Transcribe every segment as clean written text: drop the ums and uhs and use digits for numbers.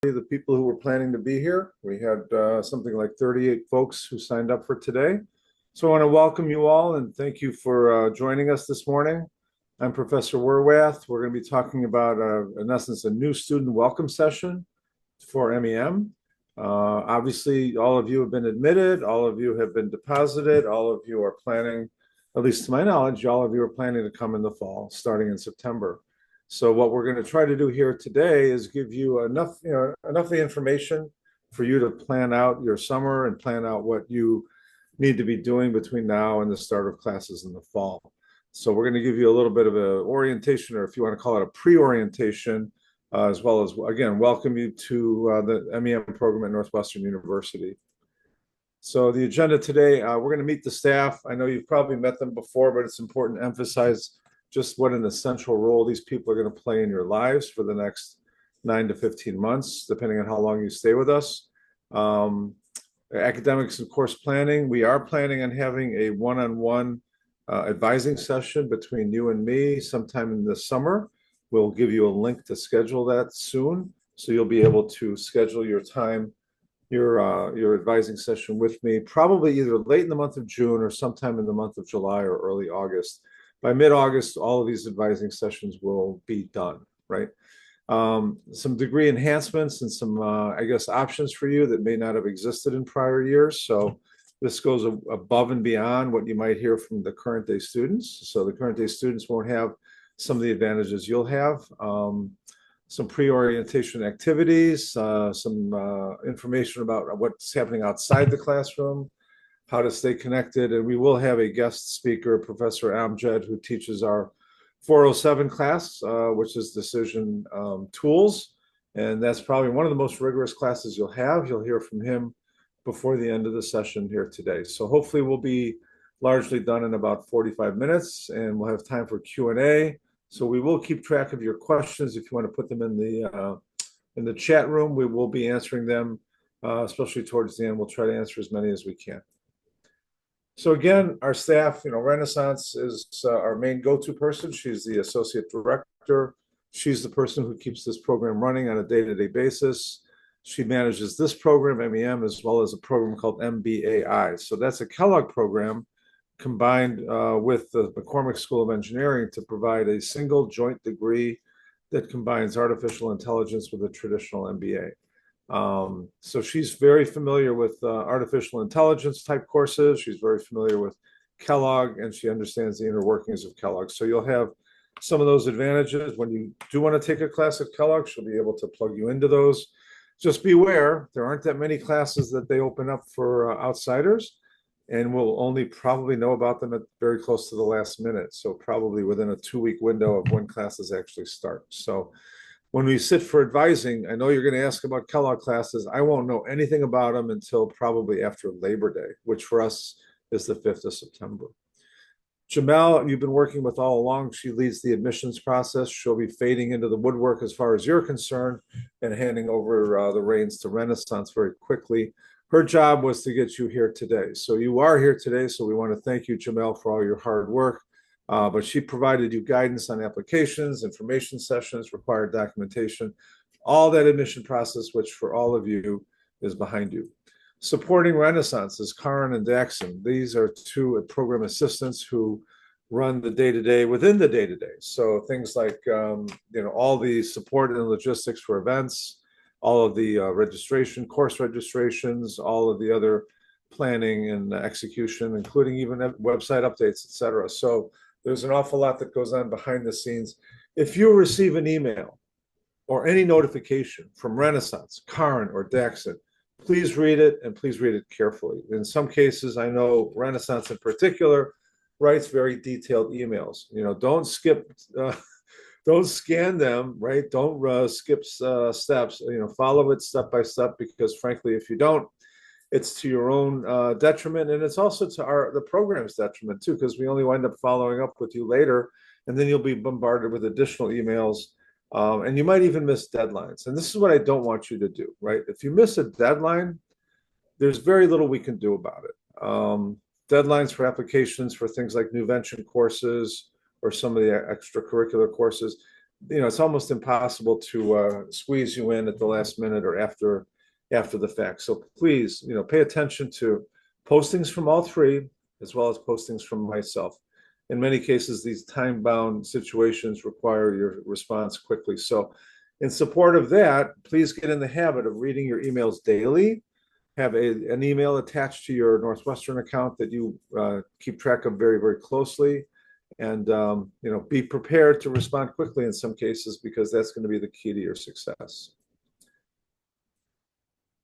the people who were planning to be here. We had something like 38 folks who signed up for today. So I want to welcome you all and thank you for joining us this morning. I'm Professor Werwath. We're going to be talking about, in essence, a new student welcome session for MEM. Obviously, all of you have been admitted, all of you have been deposited, all of you are planning, at least to my knowledge, all of you are planning to come in the fall, starting in September. So what we're going to try to do here today is give you enough of the information for you to plan out your summer and plan out what you need to be doing between now and the start of classes in the fall. So we're going to give you a little bit of an orientation, or if you want to call it a pre-orientation, as well as, again, welcome you to the MEM program at Northwestern University. So the agenda today, we're going to meet the staff. I know you've probably met them before, but it's important to emphasize just what an essential role these people are going to play in your lives for the next 9 to 15 months, depending on how long you stay with us. Academics and course planning. We are planning on having a one-on-one advising session between you and me sometime in the summer. We'll give you a link to schedule that soon, so you'll be able to schedule your time, your advising session with me, probably either late in the month of June or sometime in the month of July or early August. By mid-August, all of these advising sessions will be done, right? Some degree enhancements and some, I guess, options for you that may not have existed in prior years. So this goes above and beyond what you might hear from the current day students. So the current day students won't have some of the advantages you'll have. Some pre-orientation activities, some information about what's happening outside the classroom, how to stay connected. And we will have a guest speaker, Professor Amjad, who teaches our 407 class, which is decision tools. And that's probably one of the most rigorous classes you'll have. You'll hear from him before the end of the session here today. So hopefully we'll be largely done in about 45 minutes, and we'll have time for Q&A. So we will keep track of your questions. If you want to put them in the chat room, we will be answering them, especially towards the end. We'll try to answer as many as we can. So again, our staff, Renaissance is our main go-to person. She's the associate director. She's the person who keeps this program running on a day-to-day basis. She manages this program, MEM, as well as a program called MBAI. So that's a Kellogg program combined with the McCormick School of Engineering to provide a single joint degree that combines artificial intelligence with a traditional MBA. So she's very familiar with artificial intelligence type courses. She's very familiar with Kellogg, and she understands the inner workings of Kellogg. So you'll have some of those advantages. When you do want to take a class at Kellogg, she'll be able to plug you into those. Just beware, there aren't that many classes that they open up for outsiders, and we'll only probably know about them at very close to the last minute. So probably within a 2-week window of when classes actually start. So when we sit for advising, I know you're going to ask about Kellogg classes. I won't know anything about them until probably after Labor Day, which for us is the 5th of September. Jamel, you've been working with all along. She leads the admissions process. She'll be fading into the woodwork as far as you're concerned and handing over the reins to Renaissance very quickly. Her job was to get you here today. So you are here today. So we want to thank you, Jamel, for all your hard work. But she provided you guidance on applications, information sessions, required documentation, all that admission process, which for all of you is behind you. Supporting Renaissance is Karen and Daxon. These are two program assistants who run the day-to-day within the day-to-day. So things like, all the support and logistics for events, all of the course registrations, all of the other planning and execution, including even website updates, et cetera. So there's an awful lot that goes on behind the scenes. If you receive an email or any notification from Renaissance, Karen, or Daxon, please read it, and please read it carefully. In some cases, I know Renaissance in particular writes very detailed emails. Don't skip, don't scan them, right? Don't skip steps. Follow it step by step, because frankly, if you don't, it's to your own detriment, and it's also to the program's detriment too, because we only wind up following up with you later, and then you'll be bombarded with additional emails, and you might even miss deadlines. And this is what I don't want you to do, right? If you miss a deadline, there's very little we can do about it. Deadlines for applications for things like new venture courses or some of the extracurricular courses, it's almost impossible to squeeze you in at the last minute or after the fact. So please, pay attention to postings from all three, as well as postings from myself. In many cases, these time-bound situations require your response quickly. So in support of that, please get in the habit of reading your emails daily. Have an email attached to your Northwestern account that you keep track of very, very closely. And be prepared to respond quickly in some cases, because that's going to be the key to your success.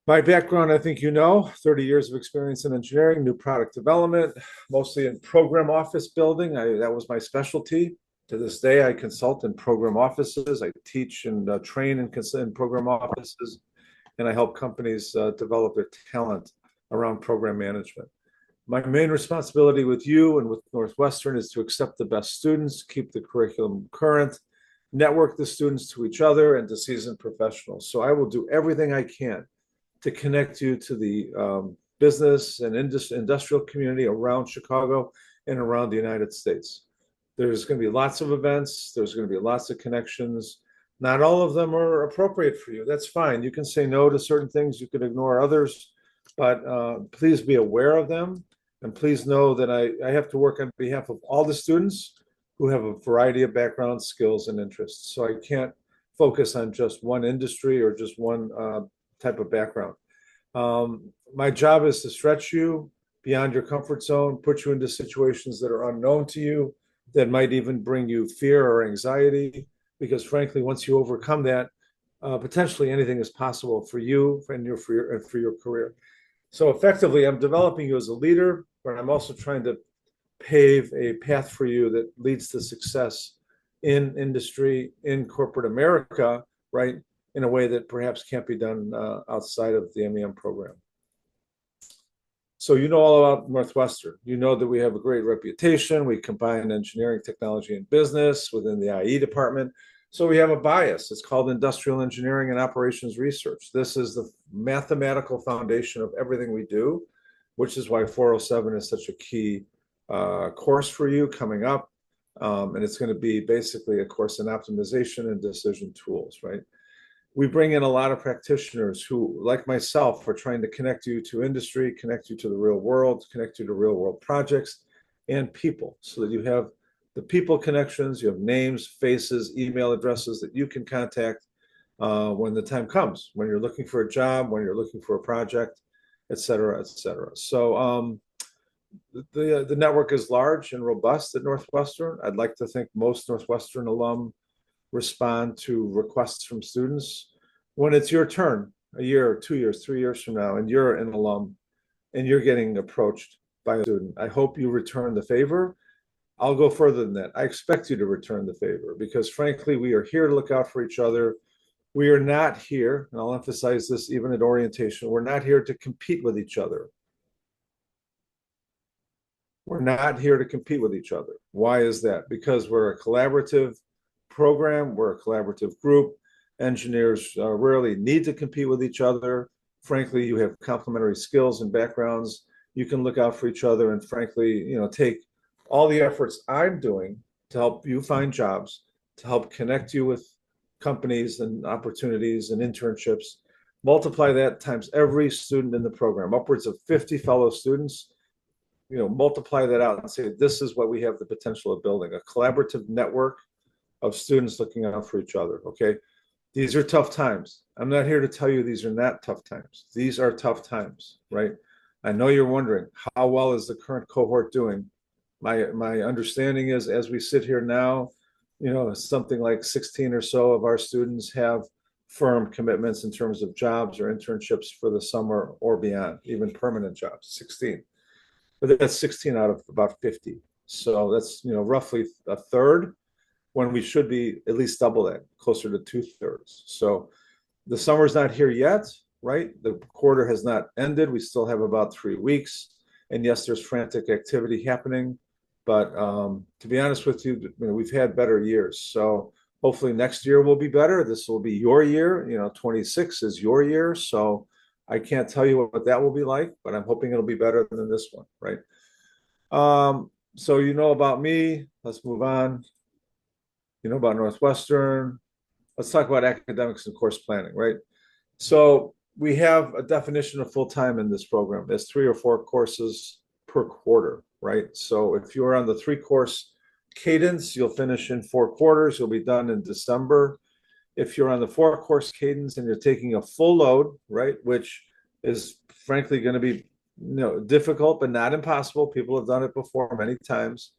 My background, I think 30 years of experience in engineering, new product development, mostly in program office building. That was my specialty. To this day, I consult in program offices. I teach and train in program offices, and I help companies develop their talent around program management. My main responsibility with you and with Northwestern is to accept the best students, keep the curriculum current, network the students to each other, and to seasoned professionals. So I will do everything I can to connect you to the business and industrial community around Chicago and around the United States. There's going to be lots of events. There's going to be lots of connections. Not all of them are appropriate for you. That's fine. You can say no to certain things. You can ignore others, but please be aware of them. And please know that I have to work on behalf of all the students who have a variety of backgrounds, skills, and interests. So I can't focus on just one industry or just one type of background. My job is to stretch you beyond your comfort zone, put you into situations that are unknown to you, that might even bring you fear or anxiety, because frankly, once you overcome that, potentially anything is possible for you and for your career. So effectively, I'm developing you as a leader, but I'm also trying to pave a path for you that leads to success in industry, in corporate America, right, in a way that perhaps can't be done outside of the MEM program. So you know all about Northwestern. You know that we have a great reputation. We combine engineering, technology, and business within the IE department. So we have a bias. It's called industrial engineering and operations research. This is the mathematical foundation of everything we do, which is why 407 is such a key course for you coming up. And it's going to be basically a course in optimization and decision tools, right? We bring in a lot of practitioners who, like myself, are trying to connect you to industry, connect you to the real world, connect you to real world projects and people, so that you have the people connections, you have names, faces, email addresses that you can contact when the time comes, when you're looking for a job, when you're looking for a project, et cetera, et cetera. So the network is large and robust at Northwestern. I'd like to think most Northwestern alum respond to requests from students when it's your turn, a year, 2 years, 3 years from now, and you're an alum and you're getting approached by a student. I hope you return the favor. I'll go further than that. I expect you to return the favor, because frankly, we are here to look out for each other. We are not here, and I'll emphasize this even at orientation, we're not here to compete with each other. We're not here to compete with each other. Why is that? Because we're a collaborative program, we're a collaborative group. Engineers rarely need to compete with each other. Frankly, you have complementary skills and backgrounds. You can look out for each other, and frankly, take all the efforts I'm doing to help you find jobs, to help connect you with companies and opportunities and internships. Multiply that times every student in the program, upwards of 50 fellow students. Multiply that out and say, this is what we have the potential of building, a collaborative network of students looking out for each other. Okay. These are tough times. I'm not here to tell you these are not tough times. These are tough times, right? I know you're wondering, how well is the current cohort doing? My understanding is, as we sit here now, something like 16 or so of our students have firm commitments in terms of jobs or internships for the summer or beyond, even permanent jobs, 16. But that's 16 out of about 50. So that's, roughly a third, when we should be at least double that, closer to 2/3. So the summer's not here yet, right? The quarter has not ended. We still have about 3 weeks. And yes, there's frantic activity happening. But to be honest with you, we've had better years. So hopefully next year will be better. This will be your year. 26 is your year. So I can't tell you what that will be like, but I'm hoping it'll be better than this one, right? So you know about me. Let's move on. You know about Northwestern. Let's talk about academics and course planning, right? So we have a definition of full-time in this program. It's 3 or 4 courses per quarter, right? So if you're on the 3 course cadence, you'll finish in 4 quarters. You'll be done in December. If you're on the 4 course cadence and you're taking a full load, right, which is frankly going to be difficult but not impossible. People have done it before many times.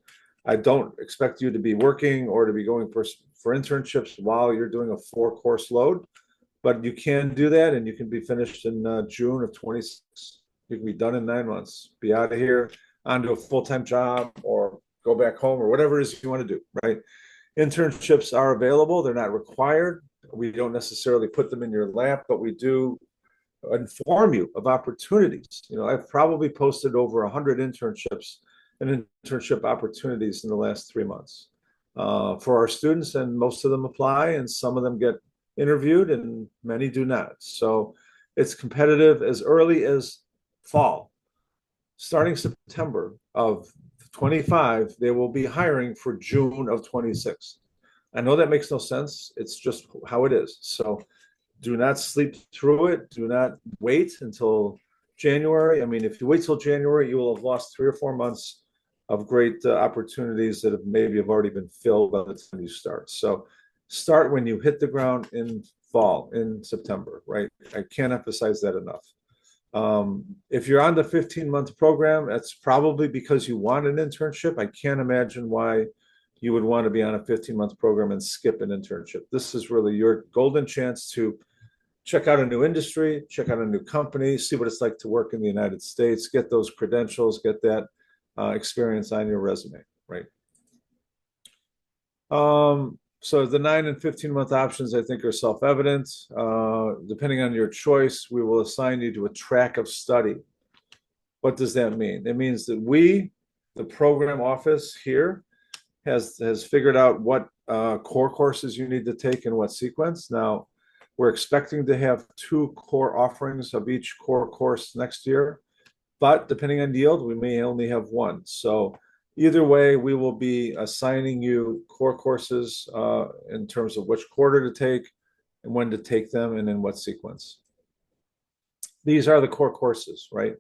I don't expect you to be working or to be going for internships while you're doing a 4 course load, but you can do that and you can be finished in June of 26. You can be done in 9 months, be out of here, onto a full-time job or go back home or whatever it is you want to do, right? Internships are available. They're not required. We don't necessarily put them in your lap, but we do inform you of opportunities. I've probably posted over 100 internships and internship opportunities in the last 3 months for our students, and most of them apply, and some of them get interviewed, and many do not. So it's competitive as early as fall. Starting September of 25, they will be hiring for June of 26. I know that makes no sense. It's just how it is. So do not sleep through it. Do not wait until January. I mean, if you wait till January, you will have lost 3 or 4 months of great opportunities that have already been filled by the time you start. So start when you hit the ground in fall, in September, right? I can't emphasize that enough. If you're on the 15-month program, that's probably because you want an internship. I can't imagine why you would want to be on a 15-month program and skip an internship. This is really your golden chance to check out a new industry, check out a new company, see what it's like to work in the United States, get those credentials, get that experience on your resume, right? So the 9 and 15-month options, I think, are self-evident. Depending on your choice, we will assign you to a track of study. What does that mean? It means that we, the program office here, has figured out what core courses you need to take in what sequence. Now, we're expecting to have 2 core offerings of each core course next year, but depending on yield, we may only have 1. So either way, we will be assigning you core courses in terms of which quarter to take and when to take them and in what sequence. These are the core courses, right?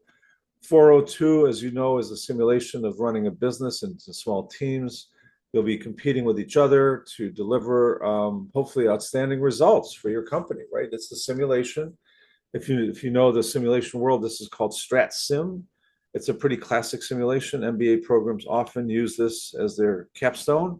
402, as you know, is a simulation of running a business into small teams. You'll be competing with each other to deliver hopefully outstanding results for your company, right? It's the simulation. If you know the simulation world, this is called Strat Sim. It's a pretty classic simulation. MBA programs often use this as their capstone.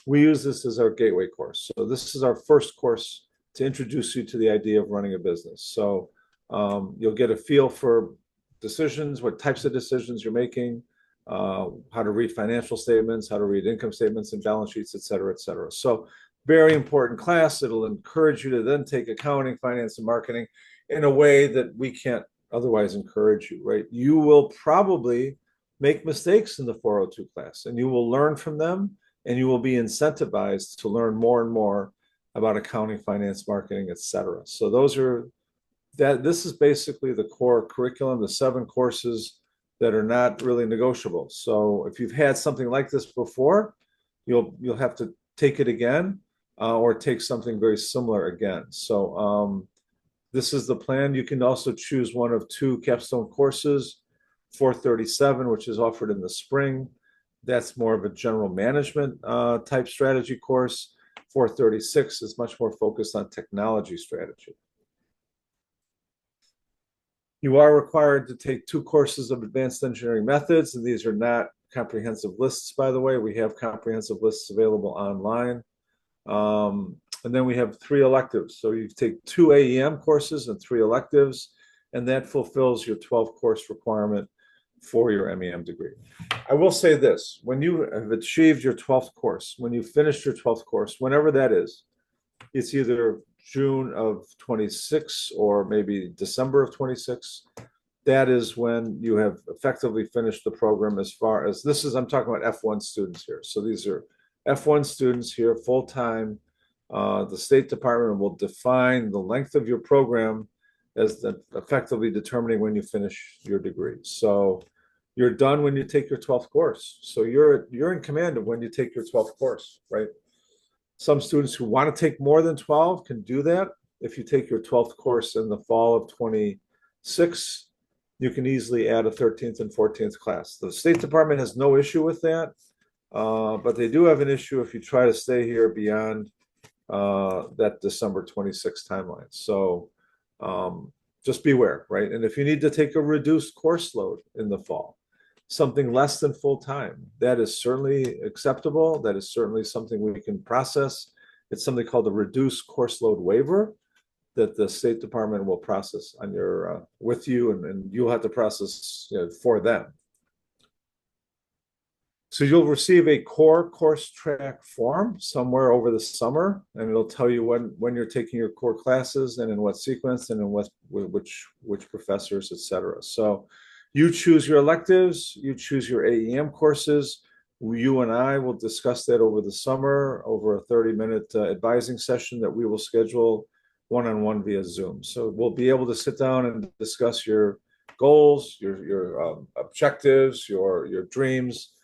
We use this as our gateway course. So this is our first course to introduce you to the idea of running a business. So you'll get a feel for decisions, what types of decisions you're making, how to read financial statements, how to read income statements and balance sheets, et cetera, et cetera. So very important class. It'll encourage you to then take accounting, finance, and marketing in a way that we can't otherwise encourage you, right? You will probably make mistakes in the 402 class, and you will learn from them, and you will be incentivized to learn more and more about accounting, finance, marketing, et cetera. So this is basically the core curriculum, the 7 courses that are not really negotiable. So if you've had something like this before, you'll have to take it again or take something very similar again. So this is the plan. You can also choose one of 2 capstone courses, 437, which is offered in the spring. That's more of a general management type strategy course. 436 is much more focused on technology strategy. You are required to take 2 courses of advanced engineering methods, and these are not comprehensive lists, by the way. We have comprehensive lists available online. And then we have 3 electives. So you take 2 AEM courses and 3 electives, and that fulfills your 12-course requirement for your MEM degree. I will say this, when you have achieved your 12th course, when you finished your 12th course, whenever that is, it's either June of 26 or maybe December of 26. That is when you have effectively finished the program. As far as this is, I'm talking about F1 students here. So these are F1 students here full-time. The State Department will define the length of your program as effectively determining when you finish your degree. So you're done when you take your 12th course. So you're in command of when you take your 12th course, right? Some students who want to take more than 12 can do that. If you take your 12th course in the fall of 26, you can easily add a 13th and 14th class. The State Department has no issue with that, but they do have an issue if you try to stay here beyond that December 26th timeline. So just beware, right? And if you need to take a reduced course load in the fall, something less than full time, that is certainly acceptable. That is certainly something we can process. It's something called a reduced course load waiver that the State Department will process on your with you, and you'll have to process, you know, for them. So you'll receive a core course track form somewhere over the summer, and it'll tell you when you're taking your core classes and in what sequence and in which professors, et cetera. So you choose your electives, you choose your AEM courses. You and I will discuss that over the summer, over a 30-minute advising session that we will schedule one-on-one via Zoom. So we'll be able to sit down and discuss your goals, your objectives, your dreams,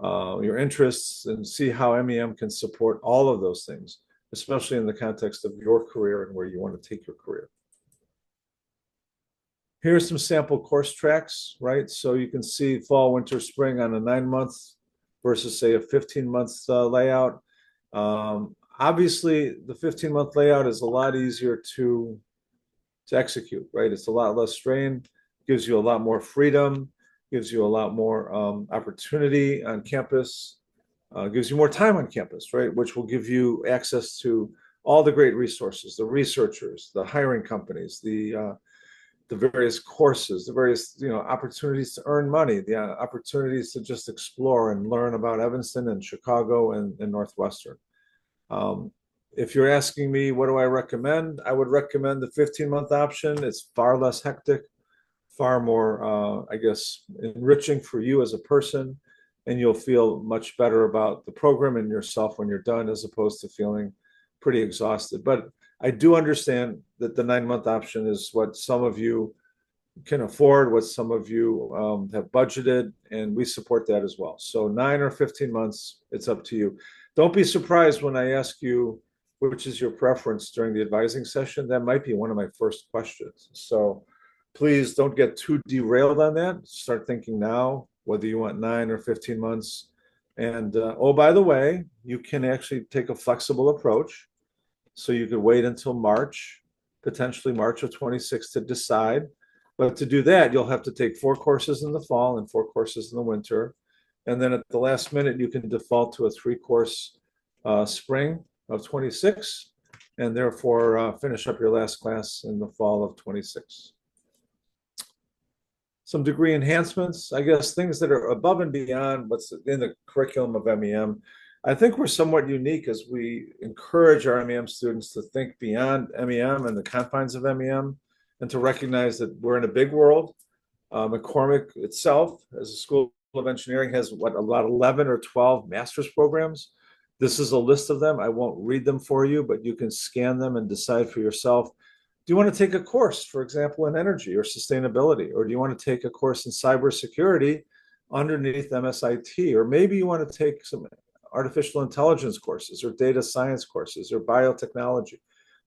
your interests, and see how MEM can support all of those things, especially in the context of your career and where you want to take your career. Here's some sample course tracks, right? So you can see fall, winter, spring on a 9-month versus, say, a 15-month layout. Obviously, the 15-month layout is a lot easier to execute, right? It's a lot less strain, gives you a lot more freedom, gives you a lot more opportunity on campus, gives you more time on campus, right? Which will give you access to all the great resources, the researchers, the hiring companies, the various courses, the various, you know, opportunities to earn money, the opportunities to just explore and learn about Evanston and Chicago and Northwestern. If you're asking me, what do I recommend? I would recommend the 15-month option. It's far less hectic, far more, I guess, enriching for you as a person, and you'll feel much better about the program and yourself when you're done, as opposed to feeling pretty exhausted. But I do understand that the 9-month option is what some of you can afford, what some of you have budgeted, and we support that as well. So 9 or 15 months, it's up to you. Don't be surprised when I ask you which is your preference during the advising session. That might be one of my first questions. So please don't get too derailed on that. Start thinking now whether you want 9 or 15 months. And oh, by the way, you can actually take a flexible approach. So you could wait until March, potentially March of 26 to decide. But to do that, you'll have to take 4 courses in the fall and 4 courses in the winter. And then at the last minute, you can default to a 3-course spring of 26, and therefore finish up your last class in the fall of 26. Some degree enhancements, I guess, things that are above and beyond what's in the curriculum of MEM. I think we're somewhat unique as we encourage our MEM students to think beyond MEM and the confines of MEM, and to recognize that we're in a big world. McCormick itself, as a school of engineering, has about 11 or 12 master's programs. This is a list of them. I won't read them for you, but you can scan them and decide for yourself. Do you want to take a course, for example, in energy or sustainability? Or do you want to take a course in cybersecurity underneath MSIT? Or maybe you want to take some artificial intelligence courses or data science courses or biotechnology.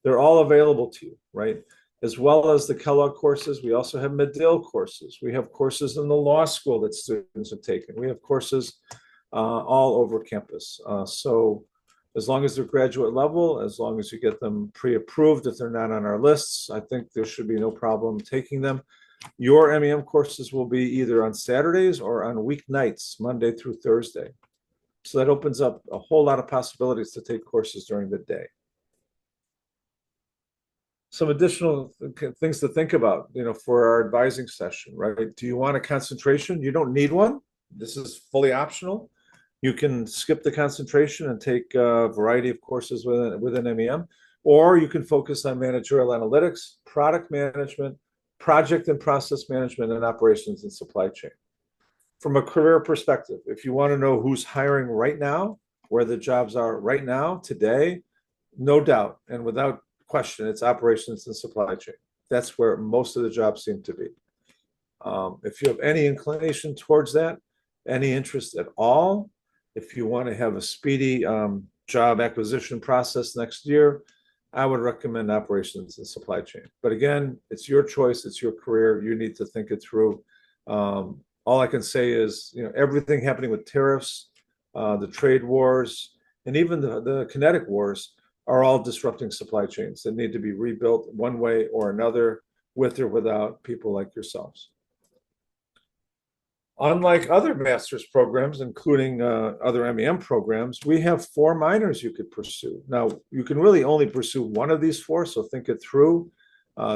They're all available to you, right? As well as the Kellogg courses, we also have Medill courses. We have courses in the law school that students have taken. We have courses all over campus. So as long as they're graduate level, as long as you get them pre-approved, if they're not on our lists, I think there should be no problem taking them. Your MEM courses will be either on Saturdays or on weeknights, Monday through Thursday. So that opens up a whole lot of possibilities to take courses during the day. Some additional things to think about, you know, for our advising session, right? Do you want a concentration? You don't need one. This is fully optional. You can skip the concentration and take a variety of courses within MEM, or you can focus on managerial analytics, product management, project and process management, and operations and supply chain. From a career perspective, if you want to know who's hiring right now, where the jobs are right now, today, no doubt, and without question, it's operations and supply chain. That's where most of the jobs seem to be. If you have any inclination towards that, any interest at all, if you want to have a speedy job acquisition process next year, I would recommend operations and supply chain. But again, it's your choice, it's your career. You need to think it through. All I can say is, everything happening with tariffs, the trade wars, and even the kinetic wars are all disrupting supply chains that need to be rebuilt one way or another, with or without people like yourselves. Unlike other master's programs, including other MEM programs, we have 4 minors you could pursue. Now, you can really only pursue one of these 4, so think it through.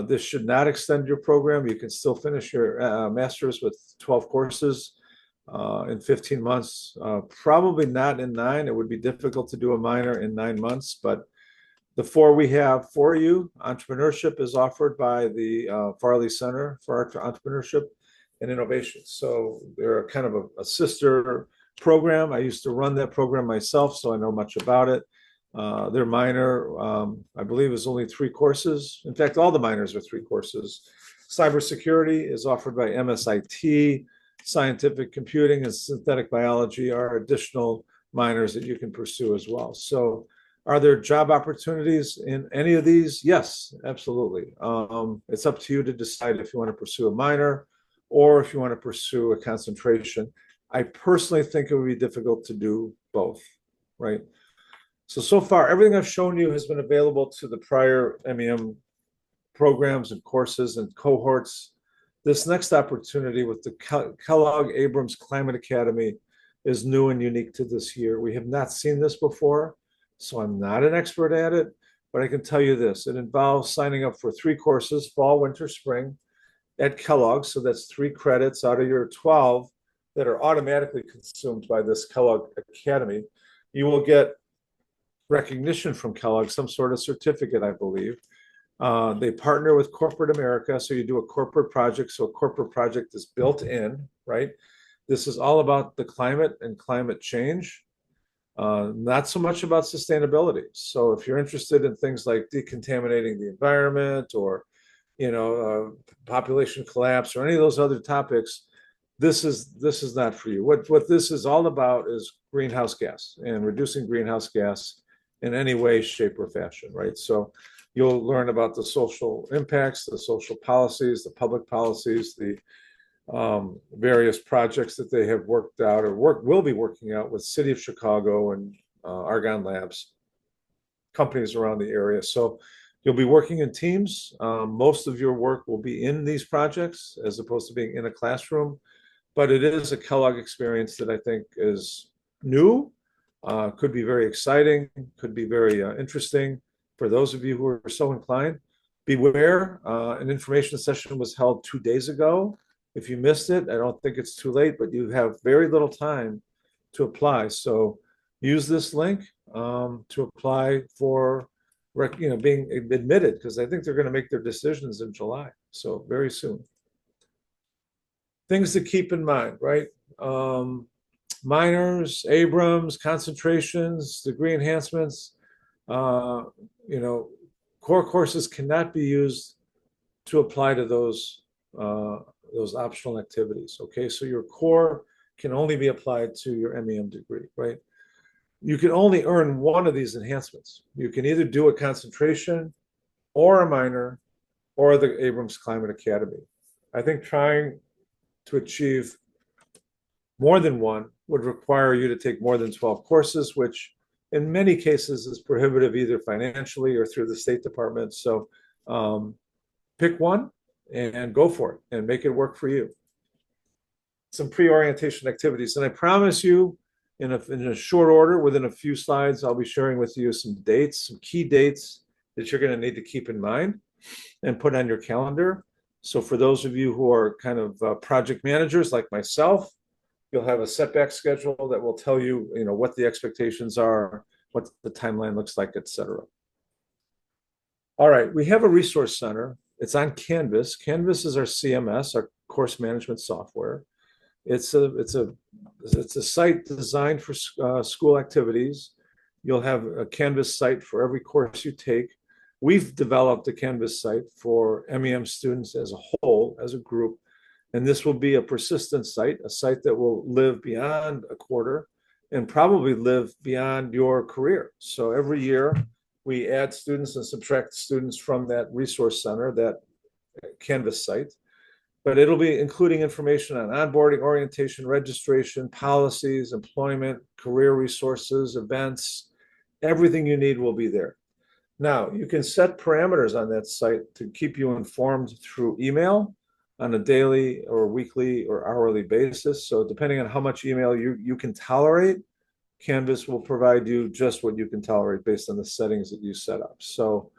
This should not extend your program. You can still finish your master's with 12 courses in 15 months. Probably not in 9. It would be difficult to do a minor in 9 months, but the 4 we have for you, entrepreneurship is offered by the Farley Center for Entrepreneurship and Innovation. So they're kind of a sister program. I used to run that program myself, so I know much about it. Their minor, I believe, is only 3 courses. In fact, all the minors are 3 courses. Cybersecurity is offered by MSIT. Scientific computing and synthetic biology are additional minors that you can pursue as well. So are there job opportunities in any of these? Yes, absolutely. It's up to you to decide if you want to pursue a minor or if you want to pursue a concentration. I personally think it would be difficult to do both, right? So far, everything I've shown you has been available to the prior MEM programs and courses and cohorts. This next opportunity with the Kellogg Abrams Climate Academy is new and unique to this year. We have not seen this before, so I'm not an expert at it, but I can tell you this. It involves signing up for 3 courses, fall, winter, spring, at Kellogg. So that's 3 credits out of your 12 that are automatically consumed by this Kellogg Academy. You will get recognition from Kellogg, some sort of certificate, I believe. They partner with corporate America. So you do a corporate project. So a corporate project is built in, right? This is all about the climate and climate change, not so much about sustainability. So if you're interested in things like decontaminating the environment or population collapse or any of those other topics, this is not for you. What this is all about is greenhouse gas and reducing greenhouse gas in any way, shape, or fashion, right? So you'll learn about the social impacts, the social policies, the public policies, the various projects that they have worked out or will be working out with City of Chicago and Argonne Labs, companies around the area. So you'll be working in teams. Most of your work will be in these projects as opposed to being in a classroom, but it is a Kellogg experience that I think is new, could be very exciting, could be very interesting for those of you who are so inclined. Beware, an information session was held 2 days ago. If you missed it, I don't think it's too late, but you have very little time to apply. So use this link to apply for being admitted, because I think they're going to make their decisions in July, so very soon. Things to keep in mind, right? Minors, Abrams, concentrations, degree enhancements, core courses cannot be used to apply to those optional activities. Okay, so your core can only be applied to your MEM degree, right? You can only earn one of these enhancements. You can either do a concentration or a minor or the Abrams Climate Academy. I think trying to achieve more than one would require you to take more than 12 courses, which in many cases is prohibitive either financially or through the State Department. So pick one and go for it and make it work for you. Some pre-orientation activities. And I promise you, in a short order, within a few slides, I'll be sharing with you some dates, some key dates that you're going to need to keep in mind and put on your calendar. So for those of you who are kind of project managers like myself, you'll have a setback schedule that will tell you, what the expectations are, what the timeline looks like, et cetera. All right, we have a resource center. It's on Canvas. Canvas is our CMS, our course management software. It's a site designed for school activities. You'll have a Canvas site for every course you take. We've developed a Canvas site for MEM students as a whole, as a group, and this will be a persistent site, a site that will live beyond a quarter. and probably live beyond your career. So every year we add students and subtract students from that resource center, that Canvas site. But it'll be including information on onboarding, orientation, registration, policies, employment, career resources, events. Everything you need will be there. Now, you can set parameters on that site to keep you informed through email on a daily or weekly or hourly basis. So depending on how much email you can tolerate, Canvas will provide you just what you can tolerate based on the settings that you set up. So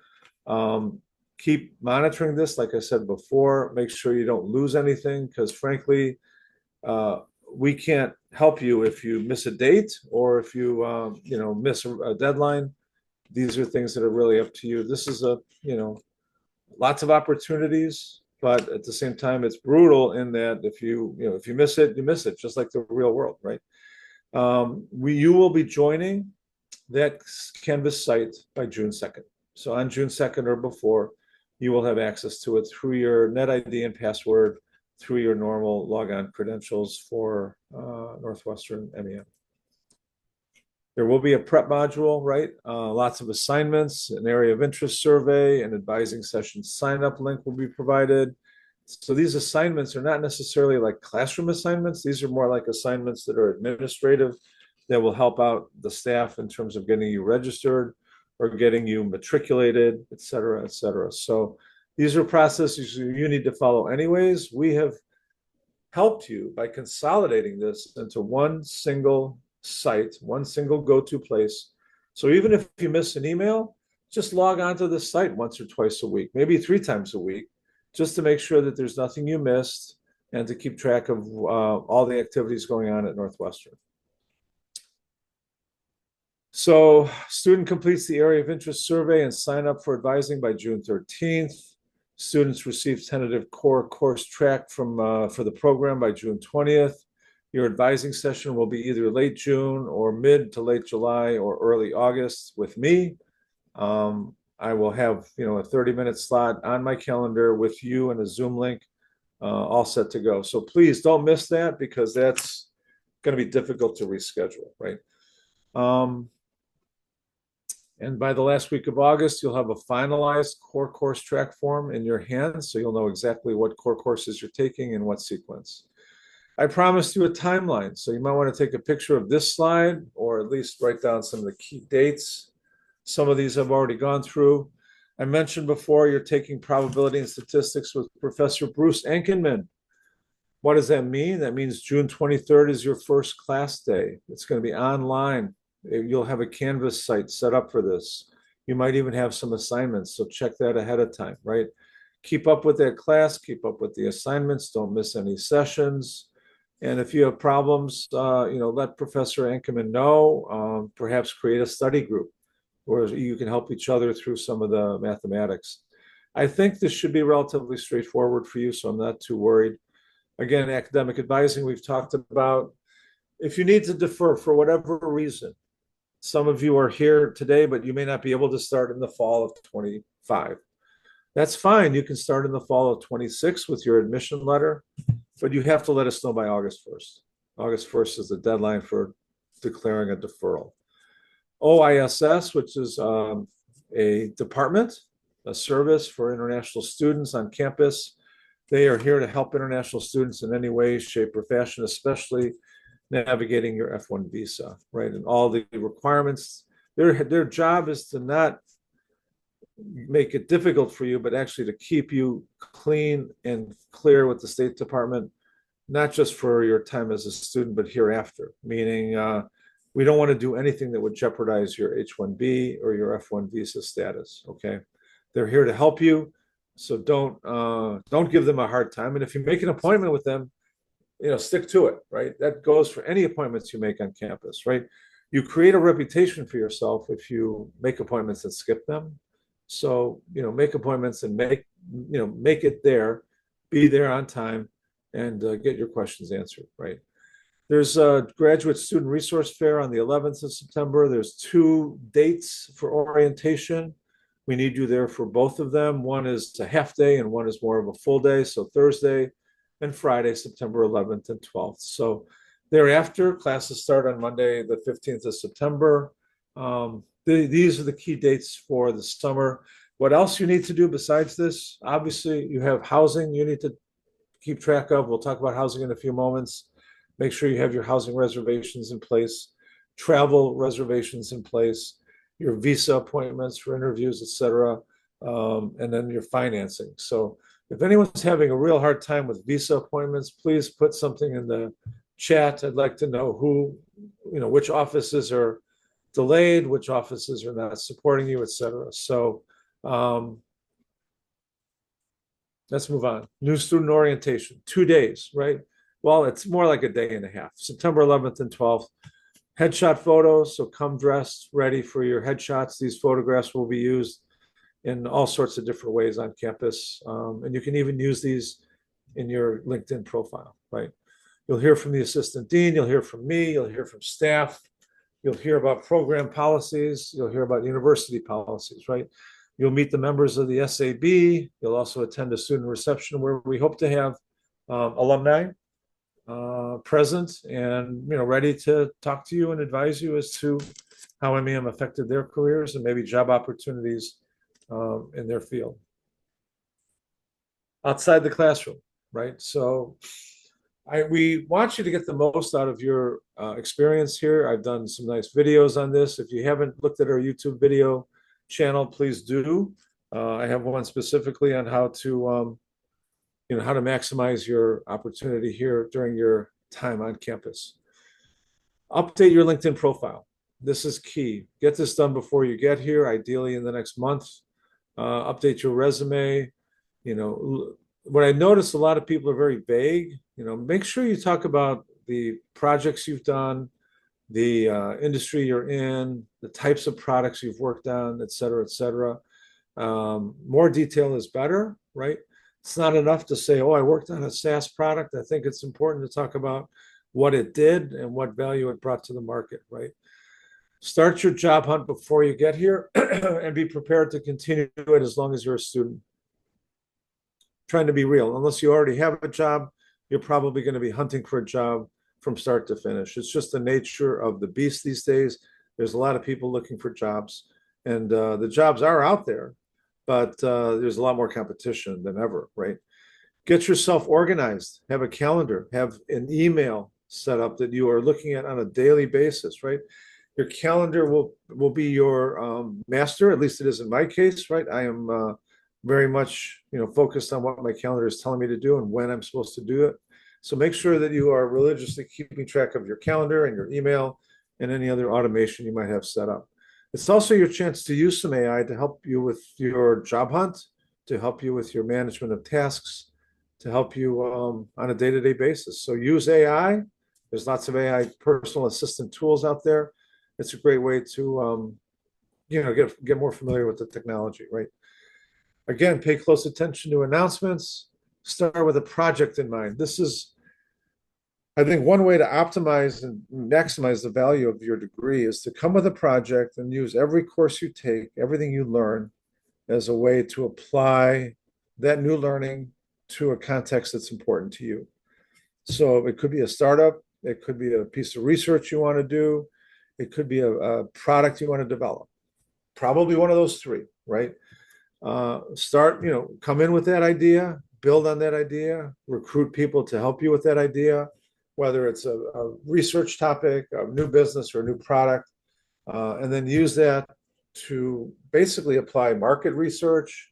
keep monitoring this. Like I said before, make sure you don't lose anything, because frankly, we can't help you if you miss a date or if you miss a deadline. These are things that are really up to you. This is lots of opportunities, but at the same time, it's brutal in that if you miss it, you miss it, just like the real world, right? You will be joining that Canvas site by June 2nd. So on June 2nd or before, you will have access to it through your NetID and password, through your normal logon credentials for Northwestern MEM. There will be a prep module, right? Lots of assignments, an area of interest survey, an advising session sign-up link will be provided. So these assignments are not necessarily like classroom assignments. These are more like assignments that are administrative, that will help out the staff in terms of getting you registered or getting you matriculated, et cetera, et cetera. So these are processes you need to follow anyways. We have helped you by consolidating this into one single site, one single go-to place. So even if you miss an email, just log onto the site once or twice a week, maybe 3 times a week, just to make sure that there's nothing you missed and to keep track of all the activities going on at Northwestern. So student completes the area of interest survey and sign up for advising by June 13th. Students receive tentative core course track for the program by June 20th. Your advising session will be either late June or mid to late July or early August with me. I will have a 30-minute slot on my calendar with you and a Zoom link all set to go. So please don't miss that, because that's going to be difficult to reschedule, right? And by the last week of August, you'll have a finalized core course track form in your hands, so you'll know exactly what core courses you're taking and what sequence. I promised you a timeline, so you might want to take a picture of this slide, or at least write down some of the key dates. Some of these I've already gone through. I mentioned before, you're taking probability and statistics with Professor Bruce Enkenman. What does that mean? That means June 23rd is your first class day. It's going to be online. You'll have a Canvas site set up for this. You might even have some assignments, so check that ahead of time, right? Keep up with that class, keep up with the assignments, don't miss any sessions. And if you have problems, let Professor Enkerman know. Perhaps create a study group where you can help each other through some of the mathematics. I think this should be relatively straightforward for you, so I'm not too worried. Again, academic advising, we've talked about. If you need to defer for whatever reason, some of you are here today, but you may not be able to start in the fall of 25. That's fine. You can start in the fall of 26 with your admission letter, but you have to let us know by August 1st. August 1st is the deadline for declaring a deferral. OISS, which is a department, a service for international students on campus. They are here to help international students in any way, shape, or fashion, especially navigating your F1 visa, right? And all the requirements. Their job is to not make it difficult for you, but actually to keep you clean and clear with the State Department, not just for your time as a student, but hereafter. Meaning, we don't want to do anything that would jeopardize your H-1B or your F1 visa status. Okay, they're here to help you, so don't give them a hard time. And if you make an appointment with them, stick to it, right? That goes for any appointments you make on campus, right? You create a reputation for yourself if you make appointments and skip them. So, make appointments and make it there, be there on time, and get your questions answered, right? There's a graduate student resource fair on the 11th of September. There's 2 dates for orientation. We need you there for both of them. One is a half day and one is more of a full day. So Thursday and Friday, September 11th and 12th. So Thereafter, classes start on Monday, the 15th of September. These are the key dates for the summer. What else you need to do besides this? Obviously, you have housing you need to keep track of. We'll talk about housing in a few moments. Make sure you have your housing reservations in place, travel reservations in place, your visa appointments for interviews, etc., and then your financing. So if anyone's having a real hard time with visa appointments, please put something in the chat. I'd like to know which offices are delayed, which offices are not supporting you, etc. So um, let's move on. New student orientation, 2 days, right? Well, it's more like a day and a half. September 11th and 12th. Headshot photos, so come dressed, ready for your headshots. These photographs will be used in all sorts of different ways on campus. And you can even use these in your LinkedIn profile, right? You'll hear from the assistant dean, you'll hear from me, you'll hear from staff, you'll hear about program policies, you'll hear about university policies, right? You'll meet the members of the SAB. You'll also attend a student reception where we hope to have alumni present and ready to talk to you and advise you as to how MEM affected their careers and maybe job opportunities in their field. Outside the classroom, right? So we want you to get the most out of your experience here. I've done some nice videos on this. If you haven't looked at our YouTube video channel, please do. I have one specifically on how to maximize your opportunity here during your time on campus. Update your LinkedIn profile. This is key. Get this done before you get here, ideally in the next month. Update your resume. What I noticed, a lot of people are very vague. Make sure you talk about the projects you've done, the industry you're in, the types of products you've worked on, et cetera, et cetera. More detail is better, right? It's not enough to say, oh, I worked on a SaaS product. I think it's important to talk about what it did and what value it brought to the market, right? Start your job hunt before you get here and be prepared to continue it as long as you're a student. Trying to be real. Unless you already have a job, you're probably going to be hunting for a job from start to finish. It's just the nature of the beast these days. There's a lot of people looking for jobs, and the jobs are out there, but there's a lot more competition than ever, right? Get yourself organized. Have a calendar. Have an email set up that you are looking at on a daily basis, right? Your calendar will be your master. At least it is in my case, right? I am very much focused on what my calendar is telling me to do and when I'm supposed to do it. So make sure that you are religiously keeping track of your calendar and your email and any other automation you might have set up. It's also your chance to use some AI to help you with your job hunt, to help you with your management of tasks, to help you on a day-to-day basis. So use AI. There's lots of AI personal assistant tools out there. It's a great way to get more familiar with the technology, right? Again, pay close attention to announcements. Start with a project in mind. This is, I think, one way to optimize and maximize the value of your degree is to come with a project and use every course you take, everything you learn, as a way to apply that new learning to a context that's important to you. So it could be a startup, it could be a piece of research you want to do, it could be a product you want to develop. Probably one of those three, right? Come in with that idea, build on that idea, recruit people to help you with that idea, whether it's a research topic, a new business, or a new product, and then use that to basically apply market research,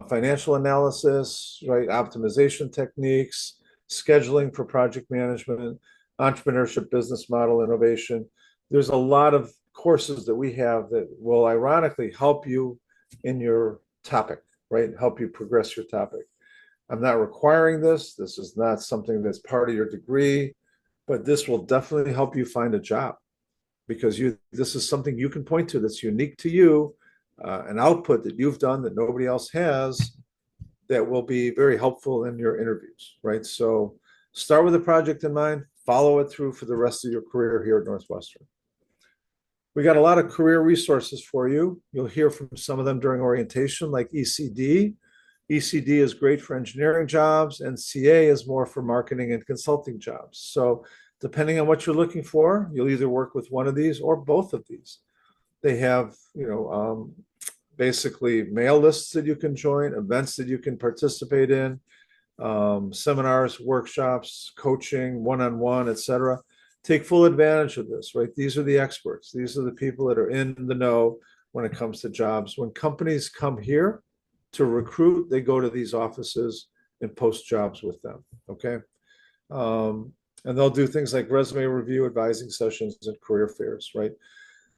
financial analysis, right, optimization techniques, scheduling for project management, entrepreneurship, business model innovation. There's a lot of courses that we have that will ironically help you in your topic, right? Help you progress your topic. I'm not requiring this. This is not something that's part of your degree, but this will definitely help you find a job because this is something you can point to that's unique to you, an output that you've done that nobody else has that will be very helpful in your interviews, right? So start with a project in mind, follow it through for the rest of your career here at Northwestern. We got a lot of career resources for you. You'll hear from some of them during orientation, like ECD. ECD is great for engineering jobs, and CA is more for marketing and consulting jobs. So Depending on what you're looking for, you'll either work with one of these or both of these. They have, basically mail lists that you can join, events that you can participate in, seminars, workshops, coaching, one-on-one, etc. Take full advantage of this, right? These are the experts. These are the people that are in the know when it comes to jobs. When companies come here to recruit, they go to these offices and post jobs with them, okay? And they'll do things like resume review, advising sessions, and career fairs, right?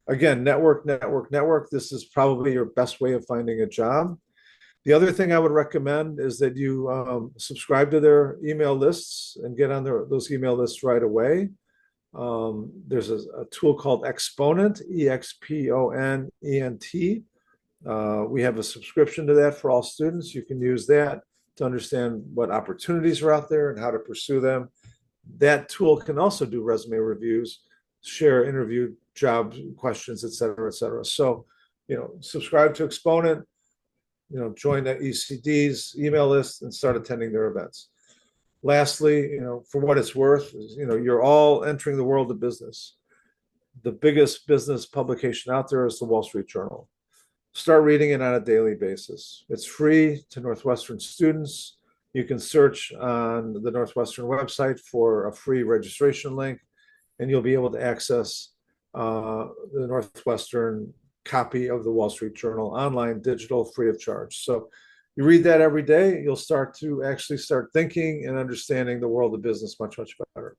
Again, network, network, network. This is probably your best way of finding a job. The other thing I would recommend is that you subscribe to their email lists and get on those email lists right away. There's a tool called Exponent, Exponent. We have a subscription to that for all students. You can use that to understand what opportunities are out there and how to pursue them. That tool can also do resume reviews, share interview job questions, et cetera, et cetera. So, subscribe to Exponent, join the ECD's email list and start attending their events. Lastly, for what it's worth, you're all entering the world of business. The biggest business publication out there is the Wall Street Journal. Start reading it on a daily basis. It's free to Northwestern students. You can search on the Northwestern website for a free registration link, and you'll be able to access the Northwestern copy of the Wall Street Journal online, digital, free of charge. So you read that every day, you'll start to actually start thinking and understanding the world of business much, much better.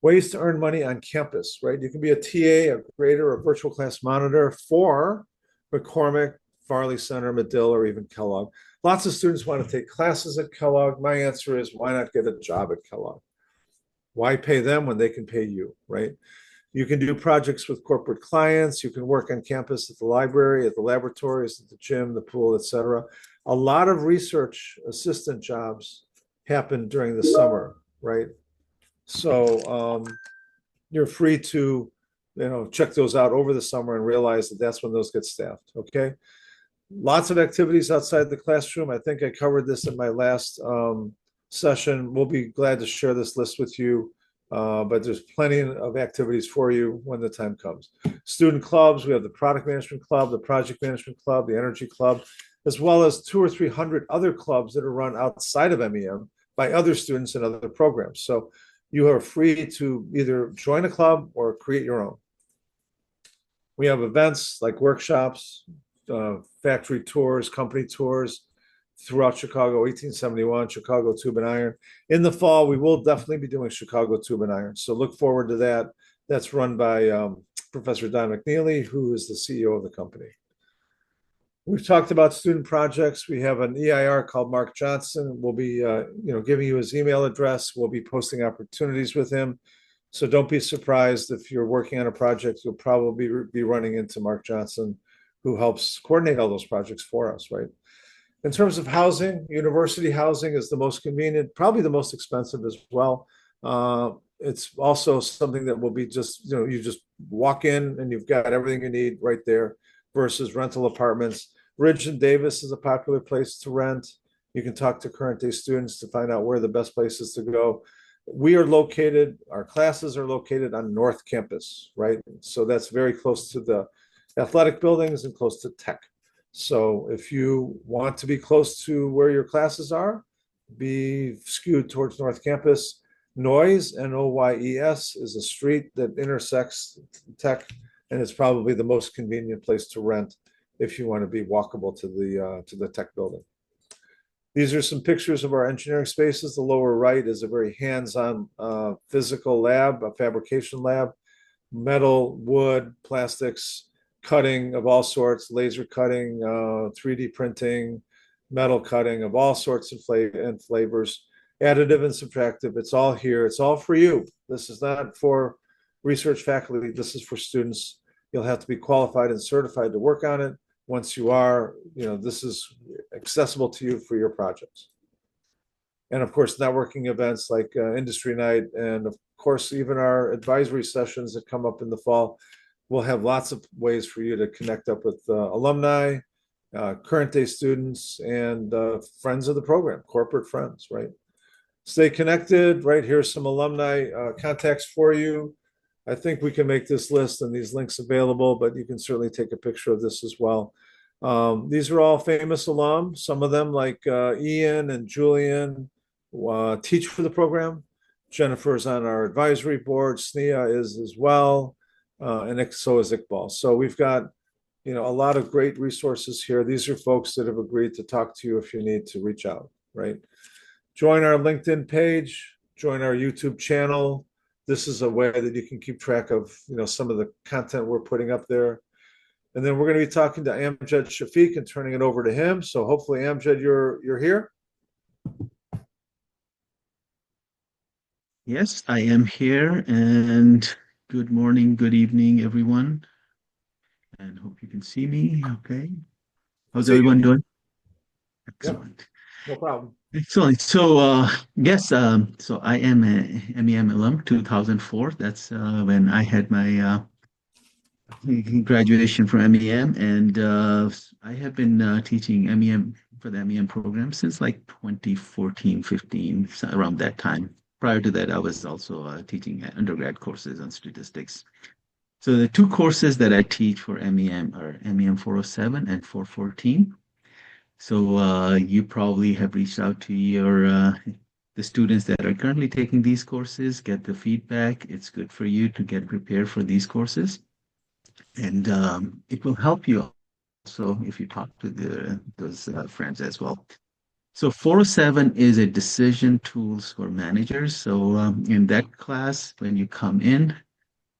Ways to earn money on campus, right? You can be a TA, a grader, a virtual class monitor for McCormick, Farley Center, Medill, or even Kellogg. Lots of students want to take classes at Kellogg. My answer is, why not get a job at Kellogg? Why pay them when they can pay you, right? You can do projects with corporate clients. You can work on campus at the library, at the laboratories, at the gym, the pool, etc. A lot of research assistant jobs happen during the summer, right? So you're free to, check those out over the summer and realize that that's when those get staffed, okay? Lots of activities outside the classroom. I think I covered this in my last session. We'll be glad to share this list with you. But there's plenty of activities for you when the time comes. Student clubs, we have the product management club, the project management club, the energy club, as well as 200 or 300 other clubs that are run outside of MEM by other students and other programs. So you are free to either join a club or create your own. We have events like workshops, factory tours, company tours, throughout Chicago, 1871, Chicago Tube and Iron. In the fall, we will definitely be doing Chicago Tube and Iron. So look forward to that. That's run by Professor Don McNeely, who is the CEO of the company. We've talked about student projects. We have an EIR called Mark Johnson. We'll be, giving you his email address. We'll be posting opportunities with him. So don't be surprised if you're working on a project, you'll probably be running into Mark Johnson, who helps coordinate all those projects for us, right? In terms of housing, university housing is the most convenient, probably the most expensive as well. It's also something that will be just, you just walk in and you've got everything you need right there versus rental apartments. Ridge and Davis is a popular place to rent. You can talk to current day students to find out where the best places to go. Our classes are located on North Campus, right? So that's very close to the athletic buildings and close to tech. So if you want to be close to where your classes are, be skewed towards North Campus. Noyes, Noyes, is a street that intersects tech, and it's probably the most convenient place to rent if you want to be walkable to the tech building. These are some pictures of our engineering spaces. The lower right is a very hands-on physical lab, a fabrication lab, metal, wood, plastics, cutting of all sorts, laser cutting, 3D printing, metal cutting of all sorts of flavors, additive and subtractive. It's all here. It's all for you. This is not for research faculty. This is for students. You'll have to be qualified and certified to work on it. Once you are, this is accessible to you for your projects. And of course, networking events like Industry Night, and of course, even our advisory sessions that come up in the fall. We'll have lots of ways for you to connect up with alumni, current day students, and friends of the program, corporate friends, right? Stay connected. Right here's some alumni contacts for you. I think we can make this list and these links available, but you can certainly take a picture of this as well. These are all famous alums. Some of them, like Ian and Julian, teach for the program. Jennifer's on our advisory board. Sneha is as well, and so is Iqbal. So we've got a lot of great resources here. These are folks that have agreed to talk to you if you need to reach out, right? Join our LinkedIn page, join our YouTube channel. This is a way that you can keep track of, some of the content we're putting up there. And then we're going to be talking to Amjad Shafiq and turning it over to him. So hopefully, Amjad, you're here. Yes, I am here, and good morning, good evening, everyone, and hope you can see me. Okay. How's See you. everyone doing? Yep, Excellent. no problem. Excellent. So, yes, so I am a MEM alum, 2004. That's when I had my graduation from MEM, and I have been teaching MEM for the MEM program since like 2014, 15, so around that time. Prior to that, I was also teaching undergrad courses on statistics. So the two courses that I teach for MEM are MEM 407 and 414. So you probably have reached out to your the students that are currently taking these courses, get the feedback. It's good for you to get prepared for these courses, and it will help you also if you talk to those friends as well. So 407 is a decision tools for managers. So in that class, when you come in,